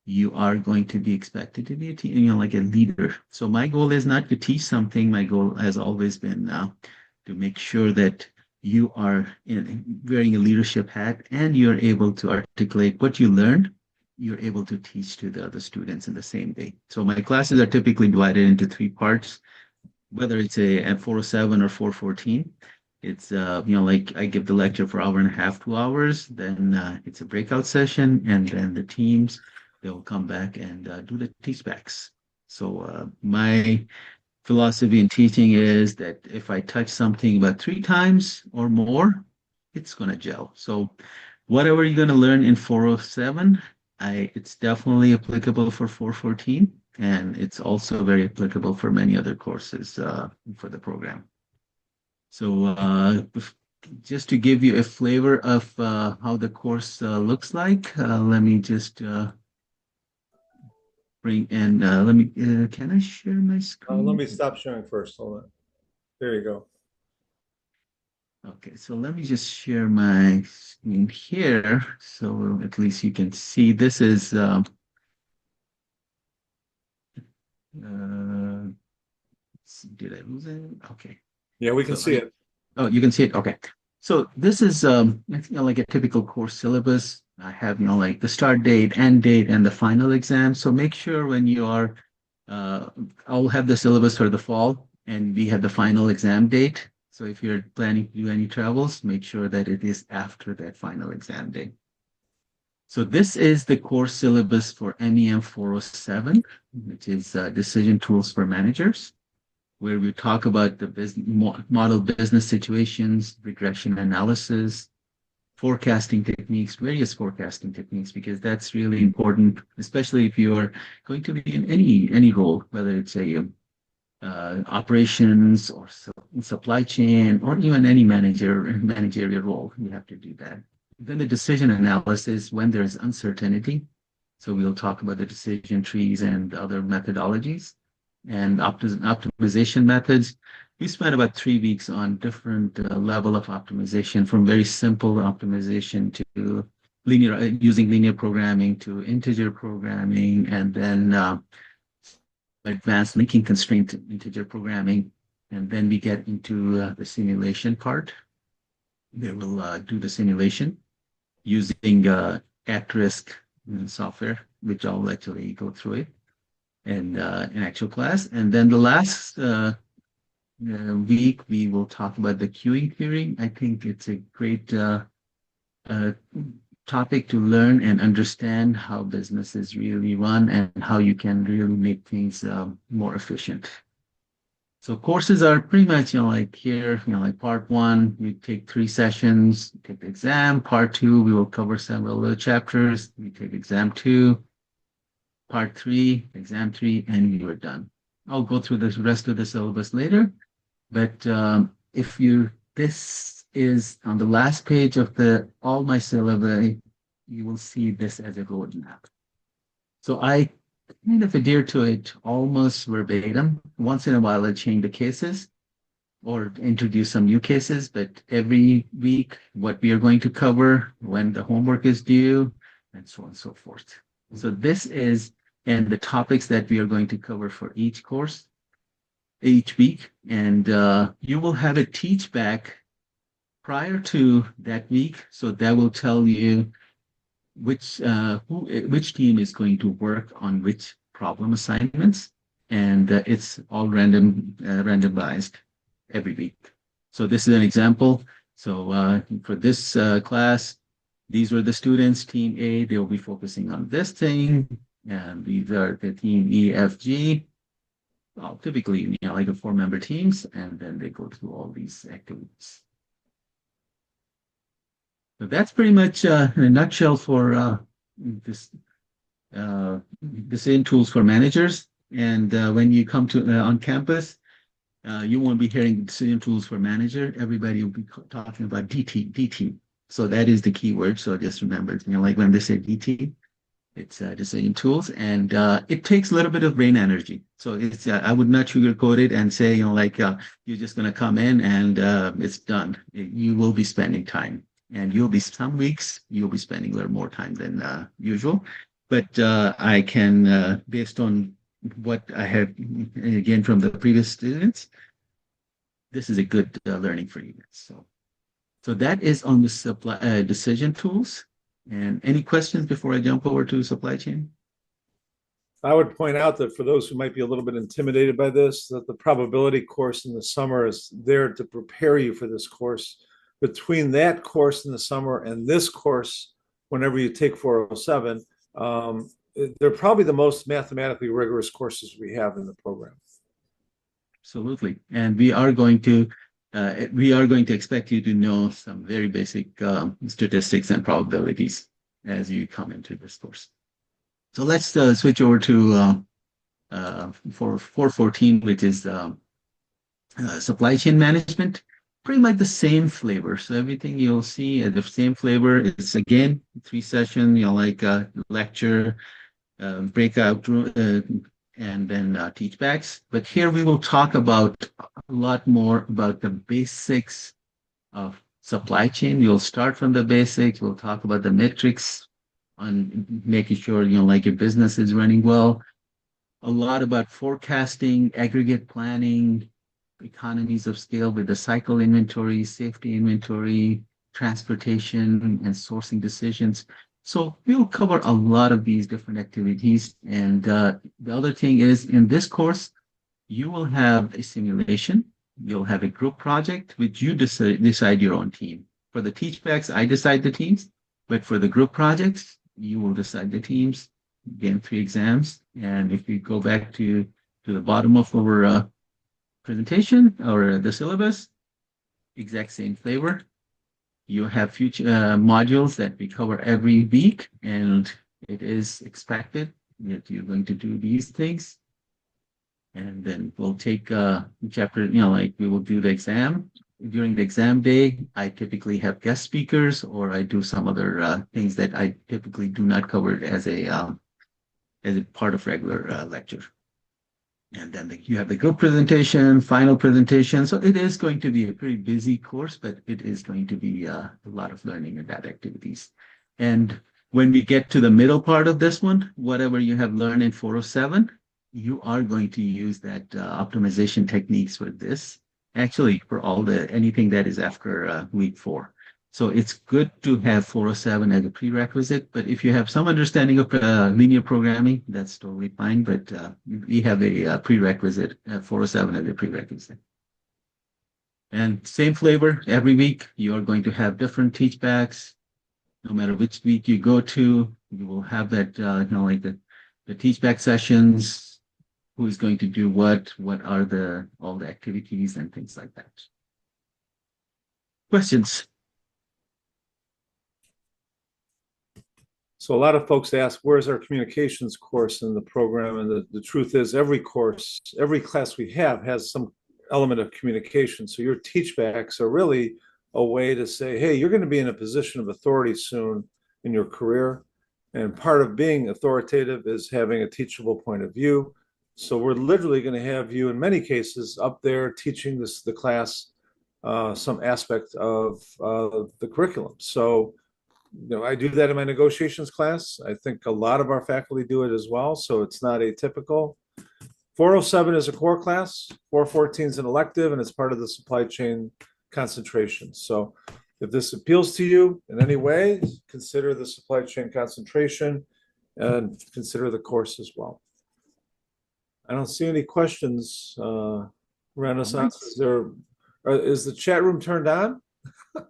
you are going to be expected to be like a leader. So my goal is not to teach something. My goal has always been to make sure that you are wearing a leadership hat and you're able to articulate what you learned. You're able to teach to the other students in the same day. So my classes are typically divided into three parts, whether it's a 407 or 414. It's like I give the lecture for hour and a half, 2 hours, then it's a breakout session, and then the teams they'll come back and do the teach backs. So my philosophy in teaching is that if I touch something about 3 times or more, it's gonna gel. So whatever you're gonna learn in 407, it's definitely applicable for 414, and it's also very applicable for many other courses for the program. So just to give you a flavor of how the course looks like, let me just bring in, can I share my Let screen? me stop sharing first. Hold on. There you go. Okay, so let me just share my screen here so at least you can see. This is, uh, did I lose it? Okay. Yeah, we can So see it. oh, you can see it. Okay. So this is like a typical course syllabus. I have, like the start date, end date, and the final exam. So make sure when you are, uh, I'll have the syllabus for the fall, and we have the final exam date. So if you're planning to do any travels, make sure that it is after that final exam date. So this is the course syllabus for MEM 407, which is Decision Tools for Managers, where we talk about the model business situations, regression analysis, forecasting techniques, various forecasting techniques, because that's really important, especially if you are going to be in any role, whether it's a operations or supply chain or even any managerial role. You have to do that. Then the decision analysis when there's uncertainty. So we'll talk about the decision trees and other methodologies and optimization methods. We spent about 3 weeks on different level of optimization, from very simple optimization to using linear programming to integer programming, and then advanced linking constraint integer programming. And then we get into the simulation part. They will do the simulation using at-risk software, which I'll actually go through it in actual class. And then the last week, we will talk about the queuing theory. I think it's a great uh, topic to learn and understand how businesses really run and how you can really make things more efficient. So courses are pretty much, like here, like part one, you take 3 sessions, you take the exam. Part two, we will cover several other chapters. You take exam two, part three, exam three, and you are done. I'll go through the rest of the syllabus later, but if you, this is on the last page of the all my syllabi, you will see this as a roadmap. So I kind of adhere to it almost verbatim. Once in a while, I change the cases or introduce some new cases, but every week, what we are going to cover, when the homework is due, and so on and so forth. So this is, and the topics that we are going to cover for each course, each week, and you will have a teach back prior to that week. So that will tell you which team is going to work on which problem assignments, and it's all randomized every week. So this is an example. So for this class, these were the students. Team A, they'll be focusing on this thing, and these are the team E, F, G. Well, typically, like a 4-member teams, and then they go through all these activities. So that's pretty much in a nutshell for this decision tools for managers. And when you come to on campus, you won't be hearing decision tools for manager. Everybody will be talking about DT. So that is the keyword. So just remember, like when they say DT, it's decision tools, and it takes a little bit of brain energy. So it's I would not sugarcoat it and say, you're just going to come in and it's done. You will be spending time. And some weeks you'll be spending a little more time than usual. But I can, based on what I have, again, from the previous students, this is a good learning for you guys. So that is on the supply decision tools. And any questions before I jump over to supply chain? I would point out that for those who might be a little bit intimidated by this, that the probability course in the summer is there to prepare you for this course. Between that course in the summer and this course, whenever you take 407, they're probably the most mathematically rigorous courses we have in the program. Absolutely. And we are going to expect you to know some very basic statistics and probabilities as you come into this course. So let's switch over to for 414, which is supply chain management. Pretty much the same flavor. So everything you'll see the same flavor. It's again 3 session, like lecture, breakout room, and then teach backs. But here we will talk about a lot more about the basics of supply chain. We'll start from the basics. We'll talk about the metrics on making sure, like your business is running well. A lot about forecasting, aggregate planning, economies of scale with the cycle inventory, safety inventory, transportation, and sourcing decisions. So we'll cover a lot of these different activities. And the other thing is, in this course, you will have a simulation. You'll have a group project, which you decide your own team. For the teach backs, I decide the teams. But for the group projects, you will decide the teams. Again, 3 exams. And if we go back to the bottom of our presentation or the syllabus, exact same flavor. You have future modules that we cover every week, and it is expected that you're going to do these things. And then we'll take chapter, like we will do the exam. During the exam day, I typically have guest speakers, or I do some other things that I typically do not cover as a part of regular lecture. And then you have the group presentation, final presentation. So it is going to be a pretty busy course, but it is going to be a lot of learning and that activities. And when we get to the middle part of this one, whatever you have learned in 407, you are going to use that optimization techniques for this, actually for anything that is after week 4. So it's good to have 407 as a prerequisite, but if you have some understanding of linear programming, that's totally fine. But we have a prerequisite, 407 as a prerequisite. And same flavor every week. You are going to have different teach backs. No matter which week you go to, you will have that, like the teach back sessions. who's going to do what are all the activities and things like that. Questions? So a lot of folks ask, where's our communications course in the program? And the truth is every course, every class we have has some element of communication. So your teachbacks are really a way to say, hey, you're going to be in a position of authority soon in your career. And part of being authoritative is having a teachable point of view. So we're literally going to have you, in many cases, up there teaching the class some aspect of the curriculum. So I do that in my negotiations class. I think a lot of our faculty do it as well, so it's not atypical. 407 is a core class, 414 is an elective, and it's part of the supply chain concentration. So if this appeals to you in any way, consider the supply chain concentration and consider the course as well. I don't see any questions, Renaissance. Is the chat room turned on?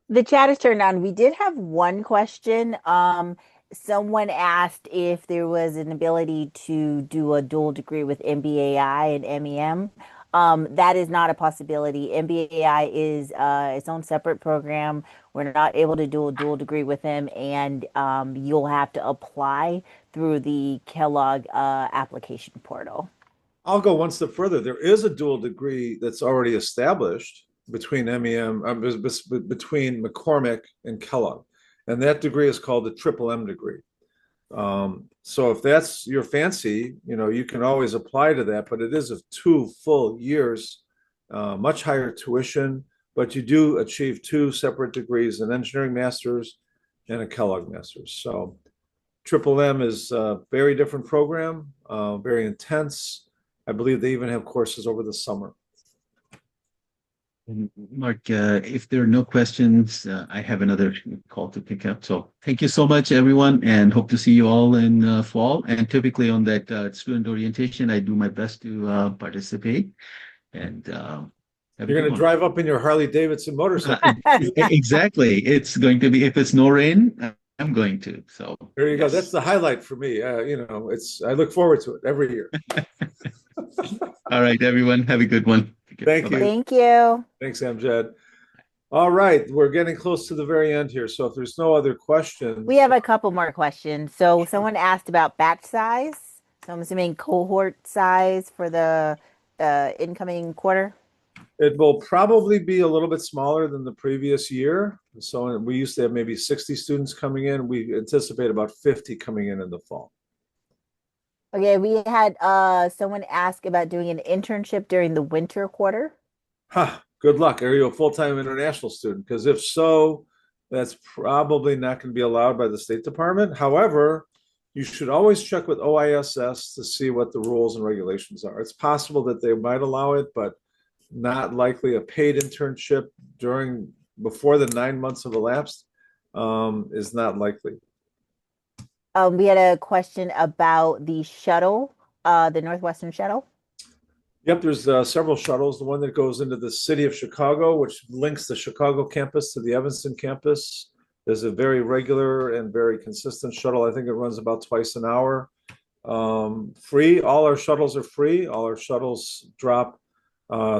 The chat is turned on. We did have one question. Someone asked if there was an ability to do a dual degree with MBAI and MEM. That is not a possibility. MBAI is its own separate program. We're not able to do a dual degree with them, and you'll have to apply through the Kellogg application portal. I'll go one step further. There is a dual degree that's already established between MEM, between McCormick and Kellogg. And that degree is called the Triple M degree. So if that's your fancy, you can always apply to that, but it is of 2 full years, much higher tuition, but you do achieve 2 separate degrees, an engineering master's and a Kellogg master's. So Triple M is a very different program, very intense. I believe they even have courses over the summer. Mark, if there are no questions, I have another call to pick up. So thank you so much, everyone, and hope to see you all in fall. And typically on that student orientation, I do my best to participate. And you're going to drive up in your Harley Davidson motorcycle. Exactly. It's going to be, if it's no rain, I'm going to. So there you go. That's the highlight for me. I look forward to it every year. All right, everyone. Have a good one. Thank you. Thank you. Thanks, Amjad. All right, we're getting close to the very end here. So if there's no other questions. We have a couple more questions. So someone asked about batch size. So I'm assuming cohort size for the incoming quarter. It will probably be a little bit smaller than the previous year. So we used to have maybe 60 students coming in. We anticipate about 50 coming in the fall. Okay, we had someone ask about doing an internship during the winter quarter. Good luck. Are you a full-time international student? Because if so, that's probably not going to be allowed by the State Department. However, you should always check with OISS to see what the rules and regulations are. It's possible that they might allow it, but not likely. A paid internship before the 9 months have elapsed is not likely. We had a question about the shuttle, the Northwestern shuttle. Yep, there's several shuttles. The one that goes into the city of Chicago, which links the Chicago campus to the Evanston campus, is a very regular and very consistent shuttle. I think it runs about twice an hour. Free. All our shuttles are free. All our shuttles drop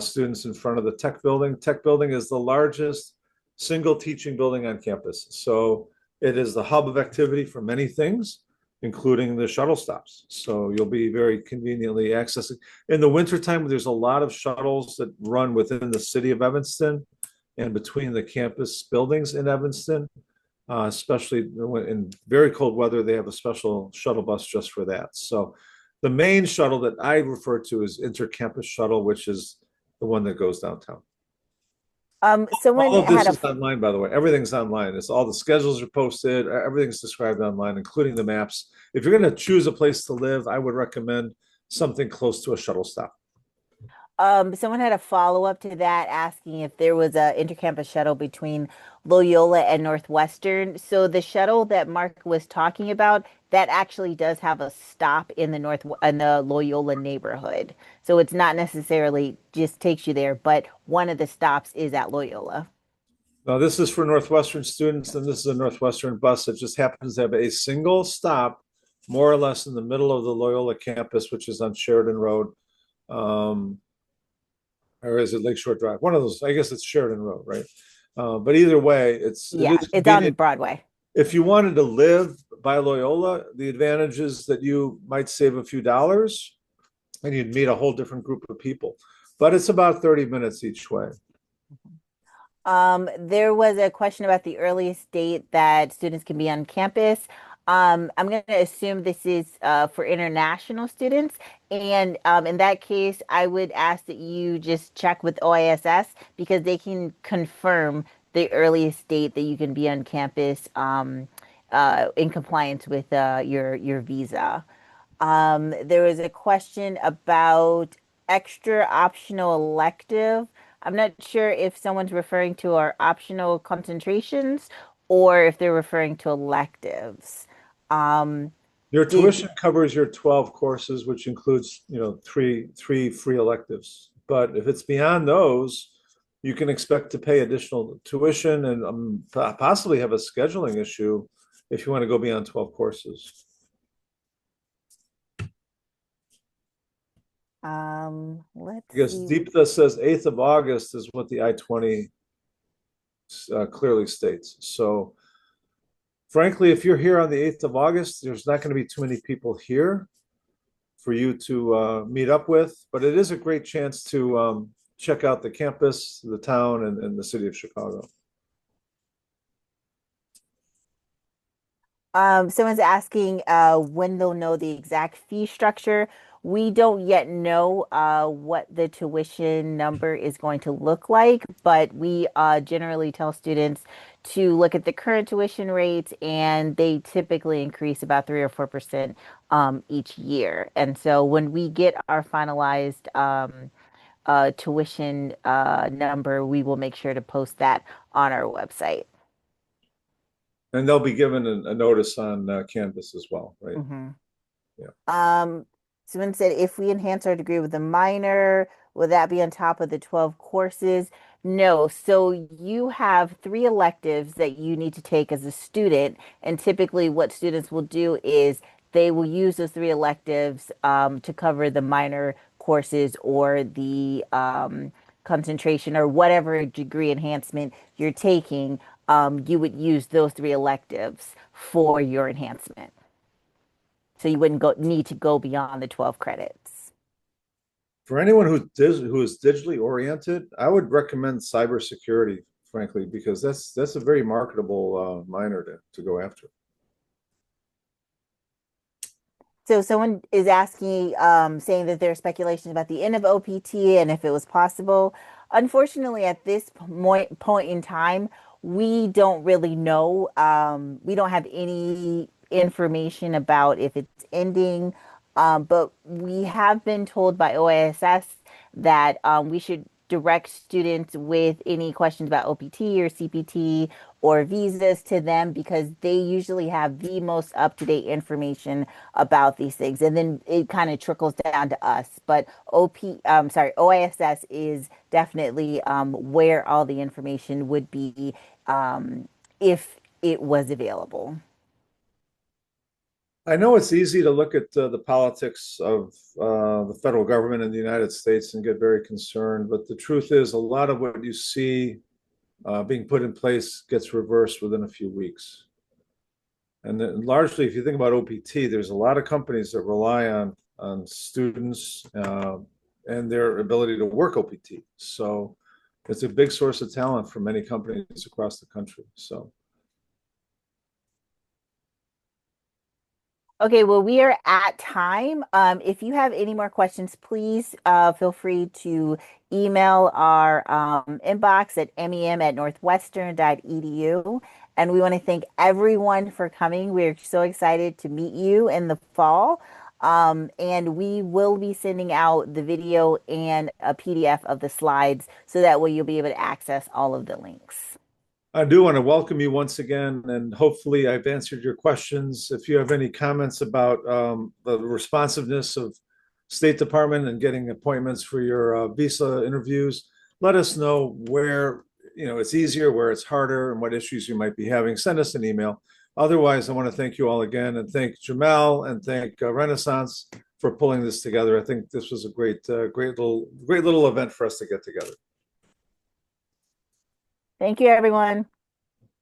students in front of the tech building. Tech building is the largest single teaching building on campus. So it is the hub of activity for many things, including the shuttle stops. So you'll be very conveniently accessing. In the wintertime, there's a lot of shuttles that run within the city of Evanston and between the campus buildings in Evanston, especially in very cold weather, they have a special shuttle bus just for that. So the main shuttle that I refer to is Intercampus Shuttle, which is the one that goes downtown. All of this is online, by the way. Everything's online. It's all the schedules are posted. Everything's described online, including the maps. If you're going to choose a place to live, I would recommend something close to a shuttle stop. Someone had a follow-up to that asking if there was a intercampus shuttle between Loyola and Northwestern. So the shuttle that Mark was talking about, that actually does have a stop in the Loyola neighborhood. So it's not necessarily just takes you there, but one of the stops is at Loyola. Now, this is for Northwestern students, and this is a Northwestern bus that just happens to have a single stop, more or less in the middle of the Loyola campus, which is on Sheridan Road. Um, or is it Lakeshore Drive? One of those. I guess it's Sheridan Road, right? But either way, it Yeah, is it's on convenient. Broadway. If you wanted to live by Loyola, the advantage is that you might save a few dollars and you'd meet a whole different group of people. But it's about 30 minutes each way. There was a question about the earliest date that students can be on campus. I'm going to assume this is for international students. And in that case, I would ask that you just check with OISS because they can confirm the earliest date that you can be on campus in compliance with your visa. There was a question about extra optional elective. I'm not sure if someone's referring to our optional concentrations or if they're referring to electives. Um, Your did tuition covers your 12 courses, which includes, three free electives. But if it's beyond those, you can expect to pay additional tuition and possibly have a scheduling issue if you want to go beyond 12 courses. let's Because see. Deeptha says 8th of August is what the I-20 clearly states. So frankly, if you're here on the 8th of August, there's not going to be too many people here for you to meet up with, but it is a great chance to check out the campus, the town, and the city of Chicago. Someone's asking when they'll know the exact fee structure. We don't yet know what the tuition number is going to look like, but we generally tell students to look at the current tuition rates, and they typically increase about 3 or 4% each year. And so when we get our finalized tuition number, we will make sure to post that on our website. And they'll be given a notice on Canvas as well, right? Mm-hmm. Yeah. Someone said if we enhance our degree with a minor, will that be on top of the 12 courses? No. So you have three electives that you need to take as a student. And typically, what students will do is they will use those three electives to cover the minor courses or the concentration or whatever degree enhancement you're taking. You would use those three electives for your enhancement. So you wouldn't need to go beyond the 12 credits. For anyone who is digitally oriented, I would recommend cybersecurity, frankly, because that's a very marketable minor to go after. So someone is asking, saying that there are speculations about the end of OPT and if it was possible. Unfortunately, at this point in time, we don't really know. We don't have any information about if it's ending. But we have been told by OISS that we should direct students with any questions about OPT or CPT or visas to them because they usually have the most up-to-date information about these things. And then it kind of trickles down to us. But OISS is definitely where all the information would be if it was available. I know it's easy to look at the politics of the federal government in the United States and get very concerned, but the truth is a lot of what you see being put in place gets reversed within a few weeks. And then largely, if you think about OPT, there's a lot of companies that rely on students and their ability to work OPT. So it's a big source of talent for many companies across the country. So. Okay, well, we are at time. If you have any more questions, please feel free to email our inbox at mem@northwestern.edu. And we want to thank everyone for coming. We're so excited to meet you in the fall. And we will be sending out the video and a PDF of the slides so that way you'll be able to access all of the links. I do want to welcome you once again, and hopefully I've answered your questions. If you have any comments about the responsiveness of State Department and getting appointments for your visa interviews, let us know where it's easier, where it's harder, and what issues you might be having. Send us an email. Otherwise, I want to thank you all again and thank Jamel and thank Renaissance for pulling this together. I think this was a great little event for us to get together. Thank you, everyone.